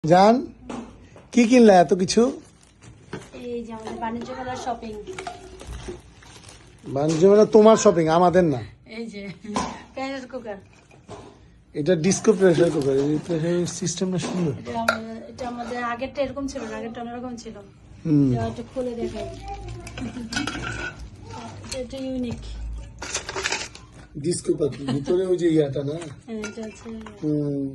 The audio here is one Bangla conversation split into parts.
জান কি কিনলা এত কিছু? এই যে আমাদের বাণিজ্য মেলার শপিং। বাণিজ্য মেলা তোমার শপিং, আমাদের না। এই যে প্রেসার কুকার, এটা ডিস্কো প্রেসার কুকার। এই প্রেসার সিস্টেমটা সুন্দর। এটা আমাদের আগেরটা এরকম ছিল না, আগেরটা অন্যরকম ছিল। হুম, এটা একটু খুলে দেখাই, এটা ইউনিক। ডিস্কো পাখি ভিতরে ওই যে ইয়াটা না। এটা হচ্ছে। হুম,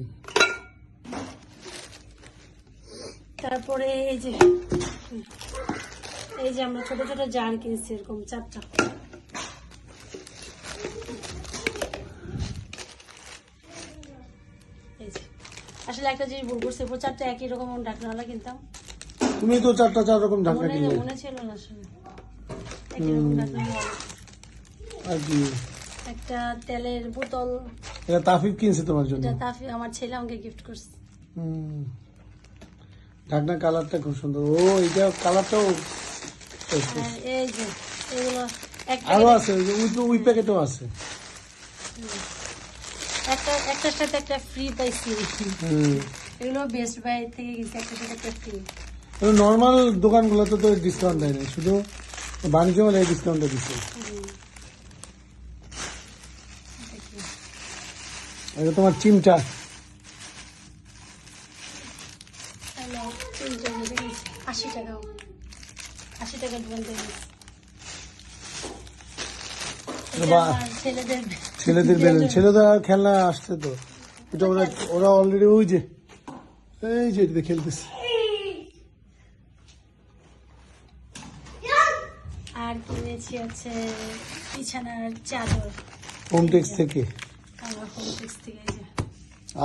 তারপরে এই যে আমরা ছোট ছোট জার কিনেছি এরকম 4টা। এই যে আসলে একটা জিনিস ভুল করছে, 4টা একই রকম ঢাকনাওয়ালা কিনতাম। তুমি তো চার রকম ঢাকনা কিনলে। মনে ছিল না আসলে একই রকম ঢাকনাওয়ালা। আর কি একটা তেলের বোতল, এটা তাফিফ কিনছে তোমার জন্য। এটা তাফি আমার ছেলে আমাকে গিফট করছে। হুম, ঢাকনা কালারটা খুব সুন্দর। ও এটা কালারটাও আর এই যে এগুলো আরো আছে, ওই প্যাকেটও আছে। একটার সাথে একটা ফ্রি পাইছি। হুম, এগুলো বেস্ট বাই থেকে গেছে, একটার সাথে একটা ফ্রি। নর্মাল দোকানগুলোতে তো ডিসকাউন্ট দেয় না, শুধু বাণিজ্য মেলায় ডিসকাউন্টটা দিচ্ছে। এটা তোমার চিমটা। 80 টাকা, 80 টাকা দোকান থেকে গেছে। এটা বাহ, আমার ছেলেদের বেলুন, ছেলেদের খেলনা আসছে তো। এটা ওরা অলরেডি ওই যে এই যে এটাতে খেলতেছে। আর কিনেছি হচ্ছে বিছানার চাদর হোমটেক্স থেকে। আমার হোমটেক্স থেকে। এই যে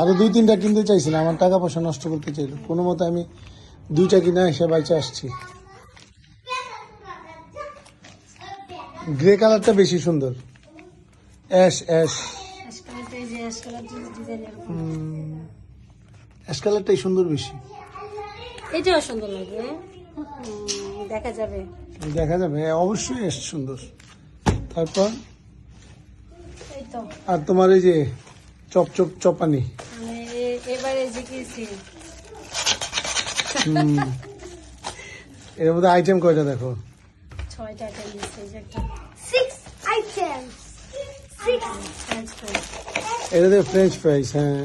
আরো 2-3টা কিনতে চাইছিলাম, আমার টাকা পয়সা নষ্ট করতে চাইলো, কোনো মতে আমি 2টা কিনা এসে বাইচে আসছি। গ্রে কালারটা বেশি সুন্দর, অ্যাশ অ্যাশ অ্যাশ কালারটা, এই যে অ্যাশ কালার ডিজাইন এরকম। অ্যাশ কালারটাই সুন্দর বেশি। এটাও সুন্দর লাগবে, দেখা যাবে। দেখা যাবে, অবশ্যই অ্যাশ সুন্দর। তারপর এই তো আর তোমার এই যে চপানি। আমি এবারে যে কিনছি, এর মধ্যে আইটেম কয়টা দেখো? 6টা আইটেম দিচ্ছে। এই যে একটা 6 items. 6. ফ্রেঞ্চ ফ্রাই, এটাতে ফ্রেঞ্চ ফ্রাইস। হ্যাঁ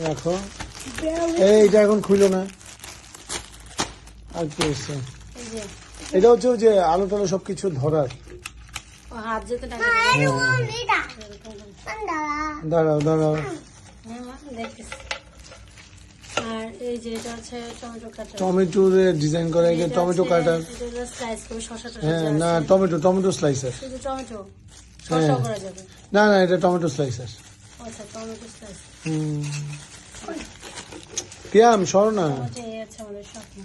রাখো, এইটা এখন খুলো না। আর কি হচ্ছে? এই যে এটা হচ্ছে ওই যে আলু টালু সবকিছু ধরার। ও হাত যেতে টাকা I don't want that. Mandala. দাঁড়াও হ্যাঁ মা দেখতেছি। আর এই যে এটা হচ্ছে টমেটো কাটার, টমেটোর ডিজাইন করা, এই যে টমেটো কাটার। স্লাইস করে শসা টসা হ্যাঁ যা না, আছে। Tomato slicer. শুধু টমেটো হ্যাঁ। শসা করা যাবে। না এটা টমেটো স্লাইসার। আচ্ছা টমেটো স্লাইস, পিয়াম সরো না। টমেটো এই আছে আমাদের স্বপ্ন।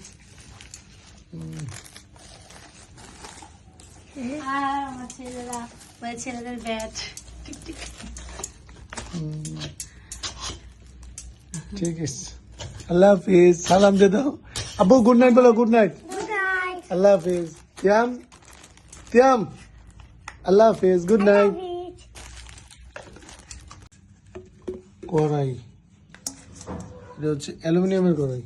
আর আমার ছেলেদের ব্যাট। ঠিক আছে, আল্লাহ হাফিজ, সালাম দে দাও। আব্বু গুড নাইট বলো, গুড নাইট। Good night. আল্লাহ হাফিজ। পিয়াম আল্লাহ হাফিজ, গুড নাইট। Beach. কড়াই, এটা হচ্ছে অ্যালুমিনিয়ামের কড়াই।